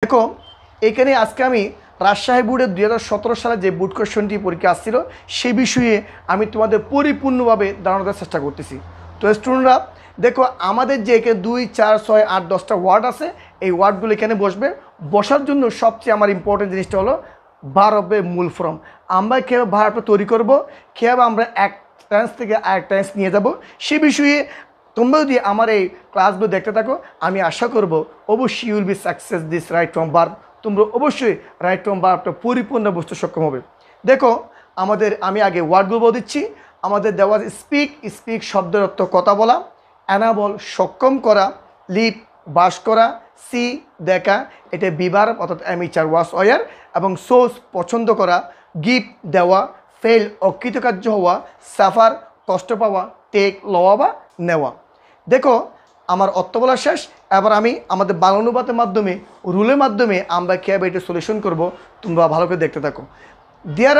দেখো এখানে আজকে আমি রাজশাহী বোর্ডের 2017 সালে যে বোর্ড কোয়েশ্চনটি পরীক্ষা আসছিল সে বিষয়ে আমি তোমাদের পরিপূর্ণভাবে ধারণার চেষ্টা করতেছি। তো স্টুডেন্টরা দেখো আমাদের যে এখানে 2, 4, 6, 8, 10টা ওয়ার্ড আছে, এই ওয়ার্ডগুলো এখানে বসবে। বসার জন্য সবচেয়ে আমার ইম্পর্টেন্ট জিনিসটা হলো ভার্বের মূল ফর্ম। আমরা কীভাবে ভার্বটা তৈরি করব, কীভাবে আমরা এক টেন্স থেকে আরেক টেন্স নিয়ে যাব, সে বিষয়ে তোমরা যদি আমার এই ক্লাসগুলো দেখতে থাকো আমি আশা করব অবশ্যই you will be success this right from verb. তোমরা অবশ্যই রাইট ফ্রম ভার্বটা পরিপূর্ণ বুঝতে সক্ষম হবে। দেখো আমি আগে ওয়ার্ডগুলো বলে দিচ্ছি। আমাদের দেওয়া স্পিক শব্দের অর্থ কথা বলা, অ্যানাবল সক্ষম করা, লিভ বাস করা, সি দেখা, এটা বিভার্ব অর্থাৎ অ্যামিচার ওয়াস ওয়ার, এবং সোর্স পছন্দ করা, গিভ দেওয়া, ফেল অকৃতকার্য হওয়া, সাফার কষ্ট পাওয়া, টেক লওয়া বা নেওয়া। দেখো আমার অর্থ বলা শেষ। এবার আমি আমাদের বাংলানুবাদের মাধ্যমে রুলের মাধ্যমে আমরা কীভাবে এটা সলিউশন করব তোমরা ভালো করে দেখতে থাকো। দেয়ার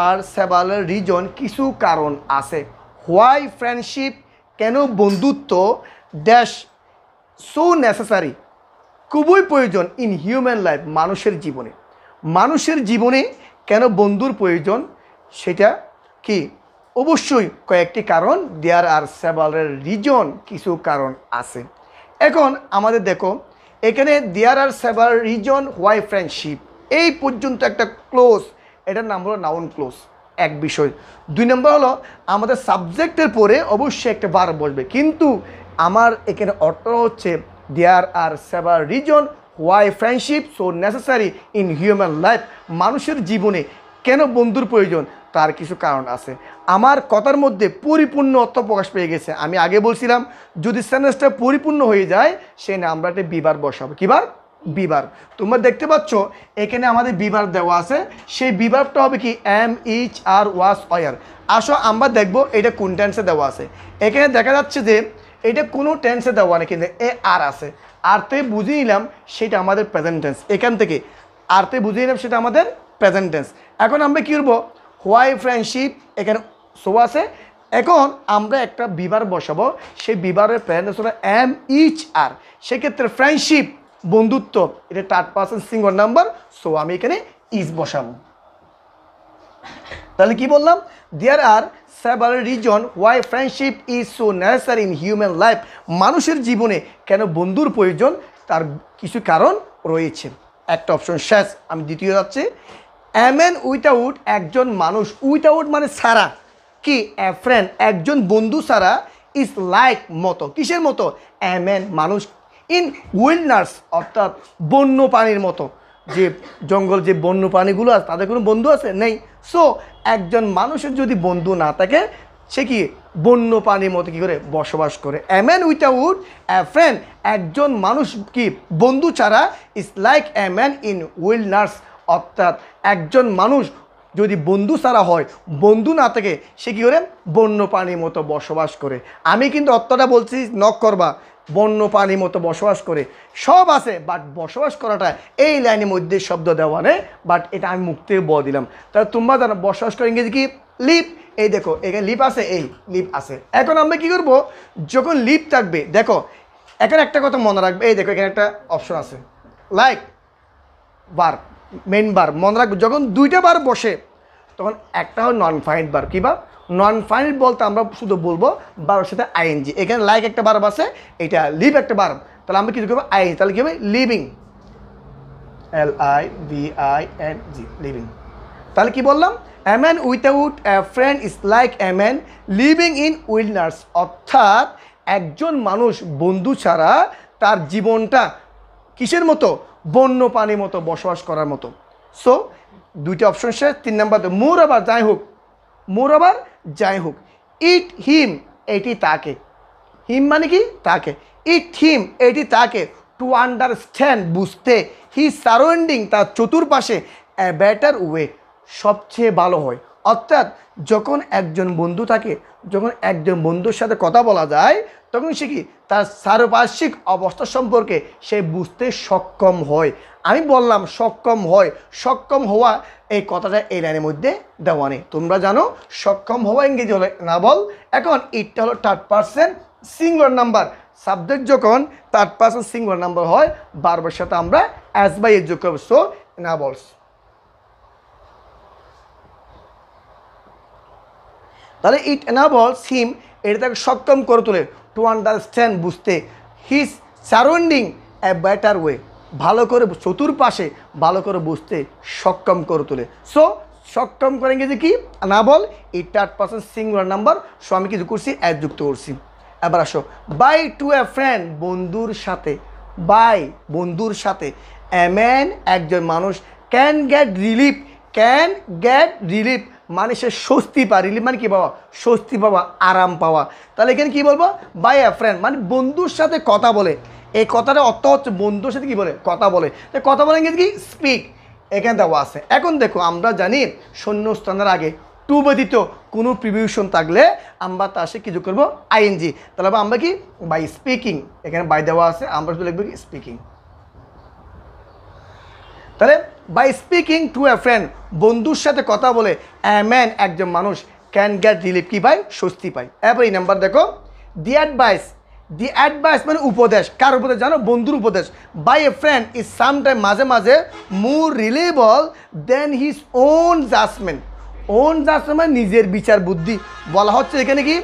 আর সেভারাল রিজন কিছু কারণ আছে। হোয়াই ফ্রেন্ডশিপ কেন বন্ধুত্ব ড্যাশ সো নেসেসারি খুবই প্রয়োজন ইন হিউম্যান লাইফ মানুষের জীবনে কেন বন্ধুর প্রয়োজন সেটা কি অবশ্যই কয়েকটি কারণ। দেয়ার আর সেভারাল রিজন কিছু কারণ আছে। এখন আমাদের দেখো এখানে there are several reason why friendship এই পর্যন্ত একটা ক্লোজ, এটার নাম হলো নাউন ক্লোজ, এক বিষয়। 2 নম্বর হলো আমাদের সাবজেক্টের পরে অবশ্যই একটা ভার্ব বসবে, কিন্তু আমার এখানে অর্থ হচ্ছে there are several reason why friendship so necessary in human life মানুষের জীবনে কেন বন্ধুর প্রয়োজন তার কিছু কারণ আছে। আমার কথার মধ্যে পরিপূর্ণ অর্থ প্রকাশ পেয়ে গেছে। আমি আগে বলছিলাম যদি সেন্টেন্সটা পরিপূর্ণ হয়ে যায় সে না আমরা একটা বিভার বসাবো। কিবার বিভার। তোমরা দেখতে পাচ্ছ এখানে আমাদের বিভার দেওয়া আছে, সেই বিভারটা হবে কি am is are was were. আসো আমরা দেখব এটা কোন টেন্সে দেওয়া আছে। এখানে দেখা যাচ্ছে যে এটা কোনো টেন্সে দেওয়া নেই, কিন্তু এ আর আছে। আরতে বুঝিয়ে নিলাম সেটা আমাদের প্রেজেন্ট টেন্স। এখান থেকে আরতে বুঝিয়ে নিলাম সেটা আমাদের প্রেজেন্ট টেন্স। এখন আমরা কী করবো, হোয়াই ফ্রেন্ডশিপ এখানে শো আছে। এখন আমরা একটা বিভার বসাবো, সেই বিভারের প্রেজেন্ট টেন্স হলো এম ইচ আর। সেক্ষেত্রে ফ্রেন্ডশিপ বন্ধুত্ব এটা third person singular number, so আমি এখানে ইজ বসাবো। তাহলে কি বললাম, there are several reason why friendship is so necessary in human life মানুষের জীবনে কেন বন্ধুর প্রয়োজন তার কিছু কারণ রয়েছে। একটা অপশন শেষ, আমি দ্বিতীয় যাচ্ছি। এ ম্যান উইথাউট একজন মানুষ, উইথাউট মানে ছাড়া, কি এ ফ্রেন্ড একজন বন্ধু ছাড়া, ইজ লাইক মতো, কিসের মতো, এ ম্যান মানুষ, ইন উইল্ডারনেস অর্থাৎ বন্য প্রাণীর মতো, যে জঙ্গল যে বন্য প্রাণীগুলো আছে তাদের কোনো বন্ধু আছে নেই। সো একজন মানুষের যদি বন্ধু না থাকে সে কি বন্য প্রাণীর মতো কী করে বসবাস করে। A man without a friend একজন মানুষ কি বন্ধু ছাড়া, is like a man in wilderness অর্থাৎ একজন মানুষ যদি বন্ধু ছাড়া হয়, বন্ধু না থাকে সে কী করে বন্য প্রাণীর মতো বসবাস করে। আমি কিন্তু অর্থটা বলছি নক করবা, বন্য প্রাণীর মতো বসবাস করে সব আছে, বাট বসবাস করাটা এই লাইনের মধ্যে শব্দ দেওয়া নেই, বাট এটা আমি মুখ থেকে বলে দিলাম। তাহলে তোমরা জানো বসবাস করে ইংরেজি কি লিভ। এই দেখো এখানে লিভ আছে, এই লিভ আছে। এখন আমরা কি করব, যখন লিভ থাকবে দেখো এখানে একটা কথা মনে রাখবে, এই দেখো এখানে একটা অপশন আছে লাইক বার মেন বার মনে রাখবে। যখন দুইটা বার বসে তখন একটা হয় নন ফাইনাইট বার। কী বার নন ফাইনাইট বলতে আমরা শুধু বলবো বারের সাথে আইএনজি। এখানে লাইক একটা বার্ব আছে, এটা লিভ একটা বার্ব, তাহলে আমরা কিছু করবো আইএনজি, তাহলে কী হবে লিভিং, LIVING লিভিং। তাহলে কি বললাম, a man without A friend is like a man living in wilderness অর্থাৎ একজন মানুষ বন্ধু ছাড়া তার জীবনটা কিসের মতো, বন্য প্রাণীর মতো বসবাস করার মতো। সো দুইটা অপশন শেষ। 3 নাম্বার মোর আবার যাই হোক, ইট হিম এটি তাকে, হিম মানে কি তাকে, ইট হিম এটি তাকে, টু আন্ডারস্ট্যান্ড বুঝতে, হি সারাউন্ডিং তার চতুর্পাশে, এ বেটার ওয়ে সবচেয়ে ভালো হয়। অর্থাৎ যখন একজন বন্ধু থাকে, যখন একজন বন্ধুর সাথে কথা বলা যায় তখন সে কি তার চারপার্শ্বিক অবস্থা সম্পর্কে সে বুঝতে সক্ষম হয়। আমি বললাম সক্ষম হওয়া এই কথাটা এই লাইনের মধ্যে দেওয়া নেই। তোমরা জানো সক্ষম হওয়া ইংরেজি হলো না বল। এখন ইটটা হলো third person singular number, subject যখন থার্ড পারসন সিঙ্গুলার নাম্বার হয় ভার্বের সাথে আমরা অ্যাজ বাই এস যোগ করব, সো এনাবলস। তাহলে ইট এনাবলস হিম, এটা তাকে সক্ষম করে তোলে টু আন্ডারস্ট্যান্ড, বুঝতে, his surrounding a better way, ভালো করে চতুর্পাশে ভালো করে বুঝতে সক্ষম করে তোলে। সো সক্ষম করে ইংরেজি কি এনাবল, এই third person singular number, so আমি কিছু করছি অ্যাজ যুক্ত করছি। এবার আসো বাই টু এ ফ্রেন্ড, বন্ধুর সাথে, বাই বন্ধুর সাথে, এ ম্যান একজন মানুষ, can get relief, can get relief মানে সে স্বস্তি পায়, রিলিফ মানে কি পাওয়া, স্বস্তি পাওয়া, আরাম পাওয়া। তাহলে এখানে কি বলবো, বাই এ ফ্রেন্ড মানে বন্ধুর সাথে কথা বলে, এই কথাটা অর্থ হচ্ছে বন্ধুর সাথে কি বলে, কথা বলে। কথা বলে ইংরেজি কি স্পিক, এখানে দেওয়া আছে। এখন দেখো আমরা জানি শূন্যস্থানের আগে টু ব্যতীত কোনো প্রিভিউশন থাকলে আমরা তার সাথে কিছু করবো আইএনজি, তাহলে আমরা কি বাই স্পিকিং, এখানে বাই দেওয়া আছে, আমরা শুধু লিখবো কি স্পিকিং। তাহলে by speaking to a friend, বন্ধুর সাথে কথা বলে, এ ম্যান একজন মানুষ, ক্যান গেট রিলিফ কি পায়, স্বস্তি পায়। এবার এই নাম্বার দেখো, দি অ্যাডভাইস, দি অ্যাডভাইস মানে উপদেশ, কার উপদেশ জানো, বন্ধুর উপদেশ। By a friend is sometime মাঝে মাঝে more reliable than his own judgement, own judgement মানে নিজের বিচার বুদ্ধি বলা হচ্ছে এখানে কি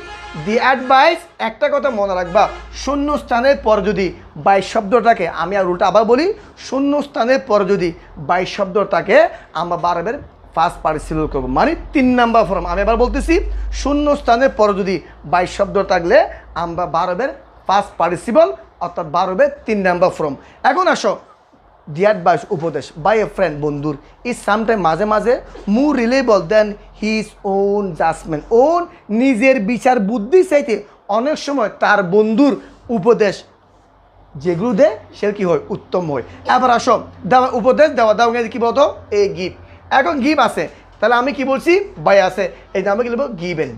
দি অ্যাডভাইস। একটা কথা মনে রাখবা, শূন্য স্থানের পর যদি বাই শব্দটাকে, আমি আর উল্টা আবার বলি, শূন্য স্থানের পর যদি বাই শব্দটাকে আমরা বারবার ফার্স্ট পার্টিসিপল করবো, মানে 3 নাম্বার ফর্ম। আমি এবার বলতেছি শূন্য স্থানের পর যদি বাই শব্দ থাকলে আমরা বারবার ফার্স্ট পার্টিসিপল, অর্থাৎ বারবার 3 নাম্বার ফর্ম। এখন আসো দি অ্যাডভাইস উপদেশ, বাই এ ফ্রেন্ড বন্ধুর, ইজ সামটাইম মাঝে মাঝে more reliable than his own judgement, own নিজের বিচার বুদ্ধি চাইতে অনেক সময় তার বন্ধুর উপদেশ যেগুলো দেয় সে কি হয়, উত্তম হয়। এবার আসো দেওয়া উপদেশ দেওয়া দাও কি বলতো, এ গিভ। এখন গিভ আছে, তাহলে আমি কি বলছি, বাই আছে, এই নামে কি লিখবো, গিভেন।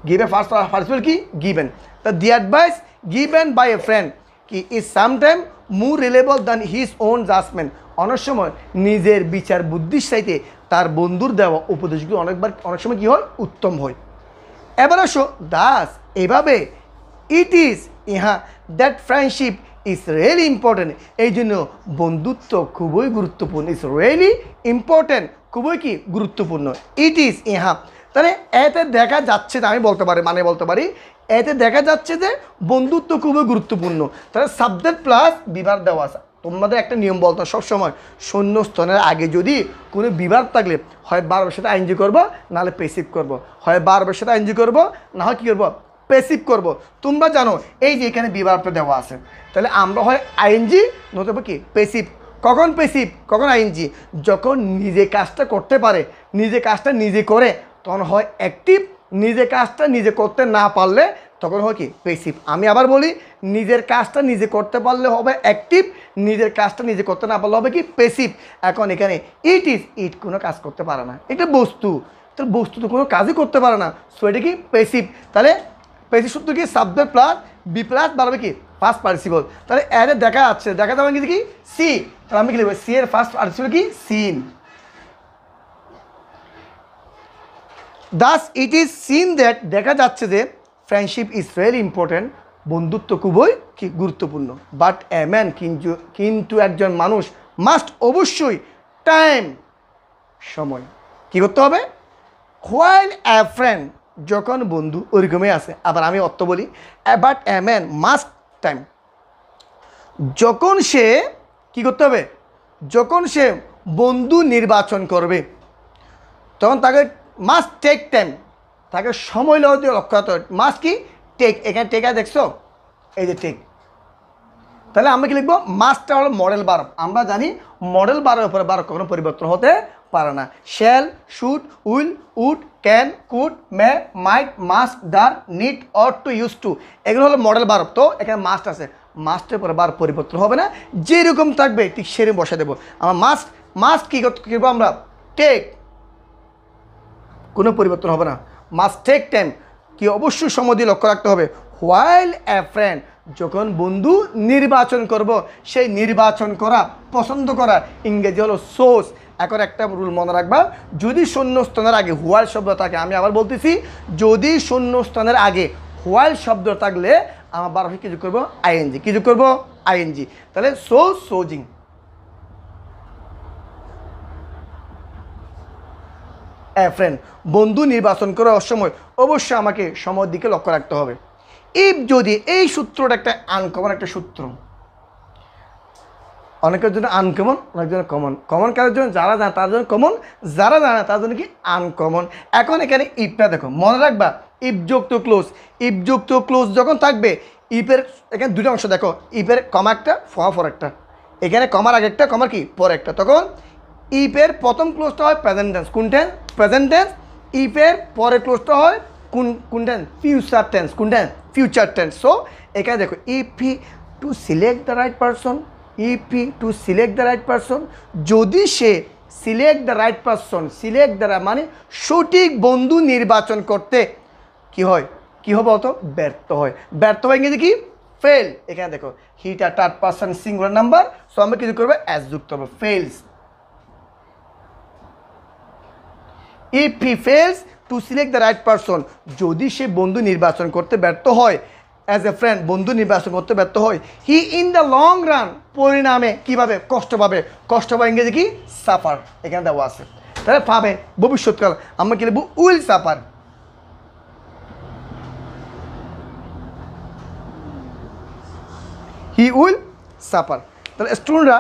গিভে ফার্স্ট পার্টিসিপল কি, গিভেন। তা the advice given by a friend কি is sometime more reliable than his own judgement, অনেক সময় নিজের বিচার বুদ্ধির চাইতে তার বন্ধুর দেওয়া উপদেশগুলো অনেক সময় কী হয়, উত্তম হয়। এবার আসো দাস, এভাবে ইট ইজ ইহা that friendship is really important, এই জন্য বন্ধুত্ব খুবই গুরুত্বপূর্ণ, ইজ রিয়েলি ইম্পর্টেন্ট, খুবই কি গুরুত্বপূর্ণ। ইট ইজ ইহা, তাহলে এতে দেখা যাচ্ছে, আমি বলতে পারি মানে বলতে পারি এতে দেখা যাচ্ছে যে বন্ধুত্ব খুবই গুরুত্বপূর্ণ। তাহলে সাবজেক্ট প্লাস বিভাগ দেওয়া আছে। তোমাদের একটা নিয়ম বলতো সবসময়, শূন্য স্থানের আগে যদি কোনো বিভাগ থাকলে হয় বারবার সাথে আইনজি করবো, নাহলে পেসিভ করবো, হয় বারবার সাথে আইনজি করবো, না হয় কী করবো, পেসিভ করবো। তোমরা জানো এই যে এখানে বিভাগটা দেওয়া আছে, তাহলে আমরা হয় আইনজি নতুবা কি পেসিভ। কখন পেসিভ কখন আইনজি, যখন নিজে কাজটা করতে পারে, নিজে কাজটা নিজে করে তখন হয় অ্যাক্টিভ, নিজে কাজটা নিজে করতে না পারলে তখন হয় কি পেসিভ। আমি আবার বলি, নিজের কাজটা নিজে করতে পারলে হবে অ্যাক্টিভ, নিজের কাজটা নিজে করতে না পারলে হবে কি পেসিভ। এখন এখানে ইট ইজ, ইট কোনো কাজ করতে পারে না, এটা বস্তু, তো বস্তু তো কোনো কাজই করতে পারে না, সো এটা কি পেসিভ। তাহলে পেসিভ সূত্র কি সাবজেক্ট প্লাস বি প্লাস বাড়বে কি ফার্স্ট পার্টিসিপল। তাহলে এর দেখা যাচ্ছে, দেখা যাবে কি সি, তাহলে আমি কি লিখবো, সি এর ফার্স্ট পার্টিসিপল কি seen. Thus it is seen that, দেখা যাচ্ছে যে ফ্রেন্ডশিপ ইজ ভেরি ইম্পর্টেন্ট, বন্ধুত্ব খুবই কি গুরুত্বপূর্ণ। বাট এ ম্যান, কিন্তু একজন মানুষ, মাস্ট অবশ্যই, টাইম সময় কী করতে হবে, হোয়াইল এ ফ্রেন্ড যখন বন্ধু, ওইরকমই আছে। আবার আমি অর্থ বলি, but a man must time, যখন সে কী করতে হবে, যখন সে বন্ধু নির্বাচন করবে তখন তাকে মাস্ট টেক টাইম, তাকে সময় লওয়া দিয়ে লক্ষ্য করতে হবে। মাস্ট কি টেক, এখানে টেকা দেখছো, এই যে টেক। তাহলে আমরা কি লিখবো, মাস্টটা হলো মডেল ভার্ব। আমরা জানি মডেল ভার্বের উপরে ভার্ব কখনো পরিবর্তন হতে পারে না। Shall, should, will, would, can, could, may, might, must, dare, need, ought to, used to, এগুলো হলো মডেল ভার্ব। তো এখানে মাস্ট আছে, মাস্টের পরে ভার্ব পরিবর্তন হবে না, যেরকম থাকবে ঠিক সেরকম বসে দেবো। আমার মাস্ট কী করবো আমরা, টেক, কোনো পরিবর্তন হবে না। মাস্ট টেক টাইম কি অবশ্যই সময় দিয়ে লক্ষ্য রাখতে হবে। হোয়াইল এ ফ্রেন্ড যখন বন্ধু নির্বাচন করব, সেই নির্বাচন করা, পছন্দ করা ইংরেজি হলো সোর্স। এখন একটা রুল মনে রাখবা, যদি শূন্যস্থানের আগে হোয়াইল শব্দ থাকে, আমি আবার বলতেছি, যদি শূন্যস্থানের আগে হোয়াইল শব্দ থাকলে আমার বার হয়ে কিছু করবো আইএনজি, কিছু করবো আইএনজি। তাহলে সোজিং। ফ্রেন্ড, বন্ধু নির্বাচন করার সময় অবশ্যই আমাকে সময়ের দিকে লক্ষ্য রাখতে হবে। ইফ যদি এই সূত্রটা একটা আনকমন একটা সূত্র, অনেকের জন্য আনকমন, অনেকের জন্য কমন। কমন কারোর জন্য যারা জানে তার জন্য কমন, যারা জানে তার জন্য কি আনকমন। এখন এখানে ইফটা দেখো, মনে রাখবা ইফ যুক্ত ক্লোজ, ইফ যুক্ত ক্লোজ যখন থাকবে ইফের এখানে দুটো অংশ দেখো, ইফের কমা একটা ফর একটা, এখানে কমার আগে একটা কমার কি পর একটা, তখন ইফের প্রথম ক্লোজটা হয় প্রেজেন্ট টেন্স, কোন টেন্স প্রেজেন্ট টেন্স। ইফের পরের ক্লোজটা হয় কোন টেন্স ফিউচার টেন্স, কোন টেন্স ফিউচার টেন্স। সো এখানে দেখো if he to select the right person, if he to select the right person, যদি সে select the right person, select the মানে সঠিক বন্ধু নির্বাচন করতে কি হয়, কি হবে অত ব্যর্থ হয়। ব্যর্থ হয় ইংরেজি কি ফেল। এখানে দেখো হিটা third person singular number, so আমরা কিছু করবো অ্যাজ যুক্ত হবে fails. If he fails to select the right person, যদি সে বন্ধু নির্বাচন করতে ব্যর্থ হয়, অ্যাজ এ ফ্রেন্ড বন্ধু নির্বাচন করতে ব্যর্থ হয়, he in the long run পরিণামে কীভাবে কষ্ট পাবে, কষ্ট পাবে ইংরেজি কি সাফার, এখানে দেওয়া আছে। তাহলে পাবে ভবিষ্যৎকাল আমরা কি লিখব will suffer. He will suffer. তাহলে স্টুডেন্টরা,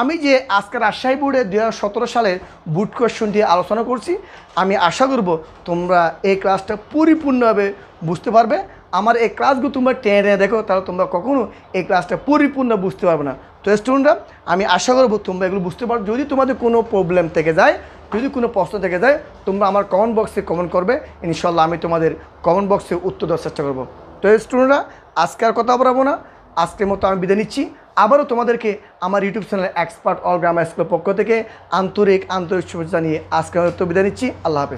আমি যে আজকে রাজশাহী বোর্ডে 2017 সালের বোর্ড কোয়েশ্চনটি আলোচনা করছি, আমি আশা করব তোমরা এই ক্লাসটা পরিপূর্ণভাবে বুঝতে পারবে। আমার এই ক্লাসগুলো তোমরা টেনে দেখো, তাহলে তোমরা কখনো এই ক্লাসটা পরিপূর্ণ বুঝতে পারবে না। তো স্টুডেন্টরা, আমি আশা করব তোমরা এগুলো বুঝতে পারো। যদি তোমাদের কোনো প্রবলেম থেকে যায়, যদি কোনো প্রশ্ন থেকে যায়, তোমরা আমার কমেন্ট বক্সে কমেন্ট করবে, ইনশাল্লাহ আমি তোমাদের কমেন্ট বক্সে উত্তর দেওয়ার চেষ্টা করবো। তো স্টুডেন্টরা, আজকে আর কথা বলবো না, আজকের মতো আমি বিদায় নিচ্ছি। আবারও তোমাদেরকে আমার YouTube channel expert all grammar স্কুলের পক্ষ থেকে আন্তরিক শুভেচ্ছা জানিয়ে আজকে বিদায় নিচ্ছি। আল্লাহ হাফেজ।